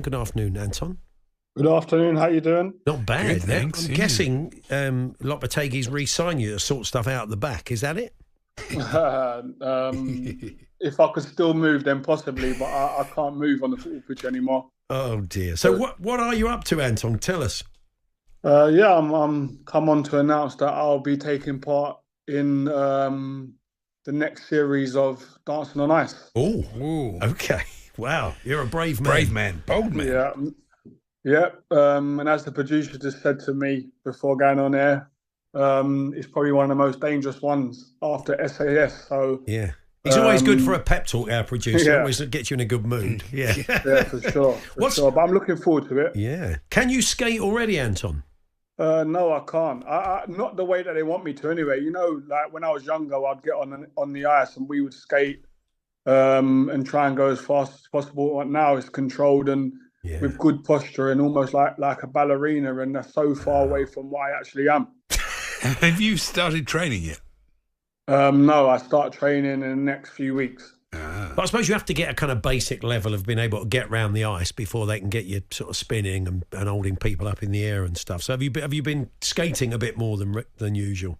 Good afternoon, Anton. Good afternoon. How you doing? Not bad. Good, thanks. I'm guessing Lopetegui's re-signed you to sort stuff out at the back. Is that it? If I could still move, then possibly, but I can't move on the football pitch anymore. Oh dear. So what are you up to, Anton? Tell us. Yeah, I'm come on to announce that I'll be taking part in the next series of Dancing on Ice. Oh, okay. Wow, you're a brave man. Brave man, bold man. Yeah, yeah. And as the producer just said to me before going on air, it's probably one of the most dangerous ones after SAS. So yeah. He's always good for a pep talk, our producer. Yeah. Always gets you in a good mood. Yeah. Yeah, for sure. But I'm looking forward to it. Yeah. Can you skate already, Anton? No, I can't. Not the way that they want me to anyway. You know, like when I was younger, I'd get on the ice and we would skate and try and go as fast as possible. But now it's controlled and with good posture and almost like a ballerina, and that's so far away from what I actually am. Have you started training yet? No, I start training in the next few weeks. But I suppose you have to get a kind of basic level of being able to get around the ice before they can get you sort of spinning and holding people up in the air and stuff. So have you been skating a bit more than usual?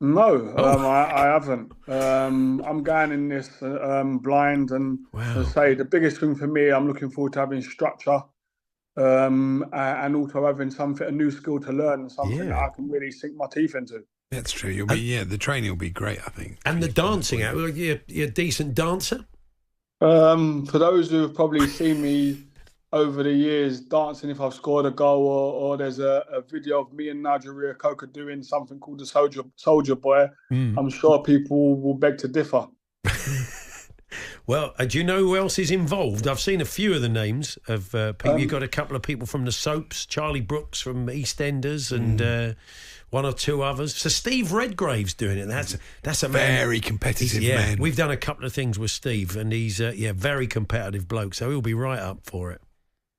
No, I haven't. I'm going in this blind, and as I say, the biggest thing for me, I'm looking forward to having structure, and also having a new skill to learn, and something that I can really sink my teeth into. That's true. You'll be the training will be great, I think. And the dancing out, you're a decent dancer. For those who have probably seen me over the years dancing, if I've scored a goal, or there's a video of me and Nigeria Coca doing something called the Soldier Boy, I'm sure people will beg to differ. Well, do you know who else is involved? I've seen a few of the names of people. You've got a couple of people from the soaps, Charlie Brooks from EastEnders, and one or two others. So Steve Redgrave's doing it. That's a man. Very competitive man. We've done a couple of things with Steve, and he's very competitive bloke. So he'll be right up for it.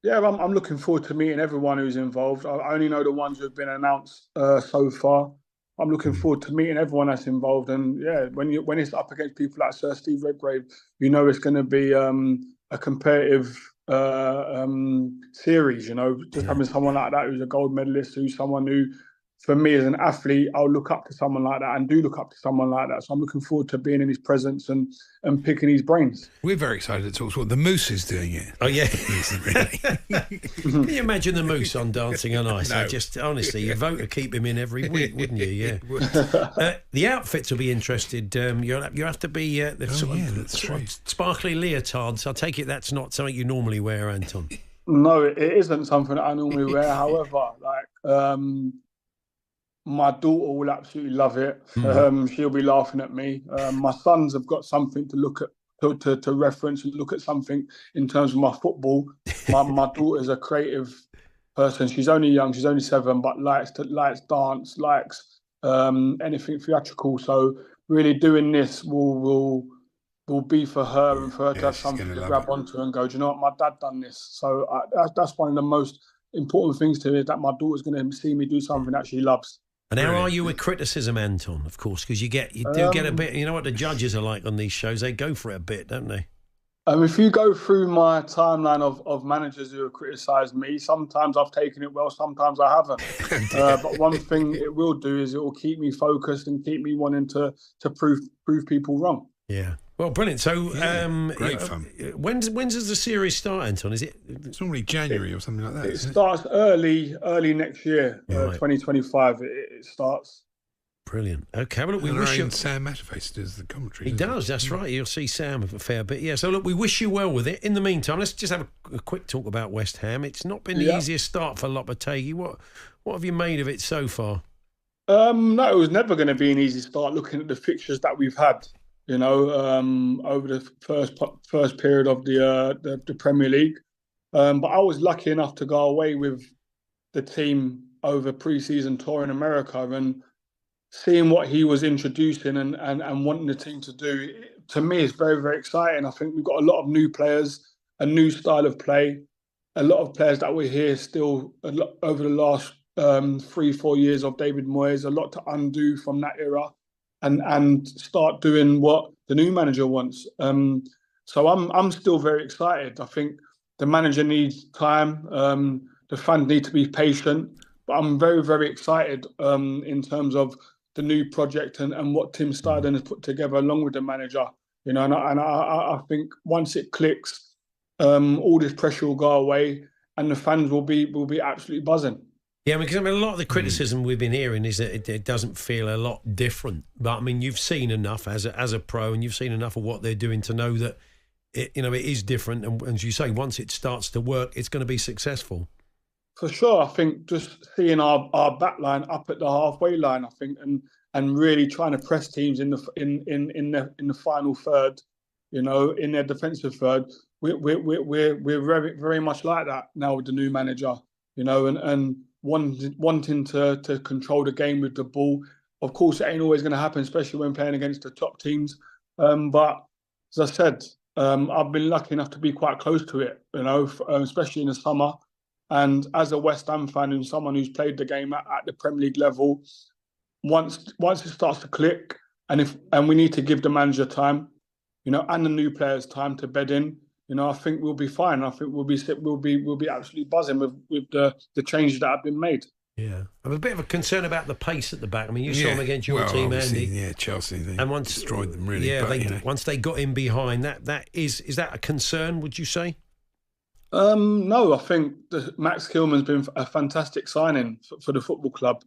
Yeah, I'm looking forward to meeting everyone who's involved. I only know the ones who've been announced so far. I'm looking forward to meeting everyone that's involved, and when it's up against people like Sir Steve Redgrave, you know it's going to be a competitive series. You know, just having someone like that who's a gold medalist, who's someone who, for me as an athlete, I'll look up to someone like that and do look up to someone like that. So I'm looking forward to being in his presence and picking his brains. We're very excited to talk to what the Moose is doing it. Oh, yeah. Really. Can you imagine the Moose on Dancing on Ice? No. Honestly, you'd vote to keep him in every week, wouldn't you? Yeah. The outfits will be interested. You have to be that's true. Sparkly leotards. I take it that's not something you normally wear, Anton. No, it isn't something that I normally wear. However, my daughter will absolutely love it. She'll be laughing at me. My sons have got something to look at, to reference and look at something in terms of my football. My daughter's a creative person. She's only young. She's only 7, but likes dance, likes anything theatrical. So really doing this will be for her and for her to have something to grab onto and go, do you know what? My dad done this. So that's one of the most important things to me, is that my daughter's going to see me do something that she loves. And how are you with criticism, Anton? Of course, because you do get a bit. You know what the judges are like on these shows; they go for it a bit, don't they? If you go through my timeline of managers who have criticised me, sometimes I've taken it well, sometimes I haven't. But one thing it will do is it will keep me focused and keep me wanting to prove people wrong. Yeah. Well, brilliant. So, great fun. When does the series start, Anton? It's normally January or something like that. It starts early next year, right. 2025. It starts. Brilliant. Okay. Well, look, we wish you. Sam Matterface does the commentary. He does. That's right. You'll see Sam a fair bit. Yeah. So look, we wish you well with it. In the meantime, let's just have a quick talk about West Ham. It's not been the easiest start for Lopetegui. What have you made of it so far? No, it was never going to be an easy start. Looking at the fixtures that we've had. You know, over the first period of the Premier League. But I was lucky enough to go away with the team over pre-season tour in America, and seeing what he was introducing and wanting the team to do, to me, is very, very exciting. I think we've got a lot of new players, a new style of play, a lot of players that were here still over the last 3-4 years of David Moyes, a lot to undo from that era. And start doing what the new manager wants. So I'm still very excited. I think The manager needs time. The fans need to be patient. But I'm very, very excited in terms of the new project and what Tim Steidten has put together along with the manager. You know, and I think once it clicks, all this pressure will go away, and the fans will be absolutely buzzing. Yeah, because I mean, a lot of the criticism we've been hearing is that it doesn't feel a lot different. But I mean, you've seen enough as a pro, and you've seen enough of what they're doing to know that it is different. And as you say, once it starts to work, it's going to be successful. For sure, I think just seeing our back line up at the halfway line, I think, and really trying to press teams in the final third, you know, in their defensive third, we're very, very much like that now with the new manager, you know, and wanting to control the game with the ball. Of course, it ain't always going to happen, especially when playing against the top teams. But as I said, I've been lucky enough to be quite close to it, you know, especially in the summer. And as a West Ham fan and someone who's played the game at the Premier League level, once it starts to click, and we need to give the manager time, you know, and the new players time to bed in, you know, I think we'll be fine. I think we'll be absolutely buzzing with the changes that have been made. Yeah, I'm a bit of a concern about the pace at the back. I mean, you saw them against your team, Andy. Yeah, Chelsea. They destroyed them really. Yeah, but, once they got in behind, is that a concern? Would you say? No, I think Max Kilman's been a fantastic signing for the football club.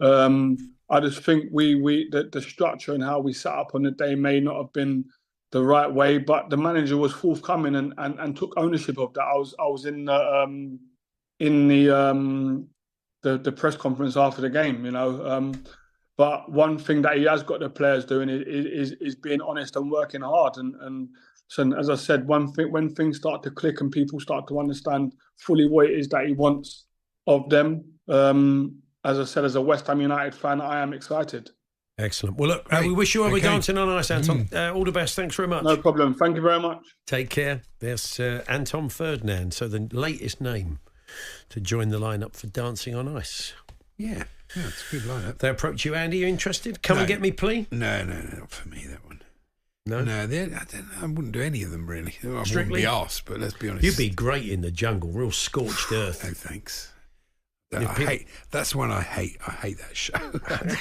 I just think the structure and how we set up on the day may not have been the right way, but the manager was forthcoming and took ownership of that. I was in the press conference after the game, you know. But one thing that he has got the players doing is being honest and working hard. So as I said, when things start to click and people start to understand fully what it is that he wants of them, as I said, as a West Ham United fan, I am excited. Excellent. Well, look, we wish you all dancing on ice, Anton. All the best. Thanks very much. No problem. Thank you very much. Take care. There's Anton Ferdinand, so the latest name to join the lineup for Dancing on Ice. Yeah, it's a good lineup. They approach you, Andy. You interested? Come and get me, please. No, not for me, that one. No, I wouldn't do any of them really. I Strictly? wouldn't be asked, but let's be honest. You'd be great in the jungle, real scorched earth. No, thanks. That's one I hate. I hate that show.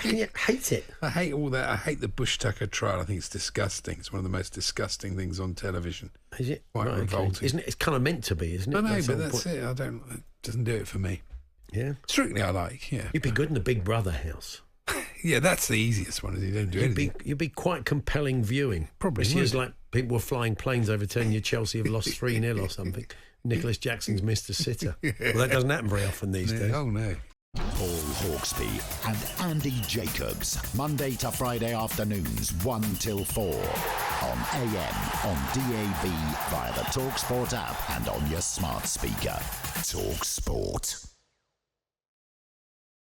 You hate it? I hate all that. I hate the Bush Tucker trial. I think it's disgusting. It's one of the most disgusting things on television. Is it? Quite revolting. Okay. Isn't it? It's kind of meant to be, isn't it? I know, but that's it. It doesn't do it for me. Yeah. Strictly I like, yeah. You'd be good in the Big Brother house. Yeah, that's the easiest one. You don't do anything. You'd be quite compelling viewing. Probably. It's just like people were flying planes over telling you Chelsea have lost 3-0 or something. Nicholas Jackson's missed a sitter. Well, that doesn't happen very often these days. Oh, no. Paul Hawksbee and Andy Jacobs, Monday to Friday afternoons 1 till 4 on AM, on DAB, via the talkSPORT app and on your smart speaker. talkSPORT.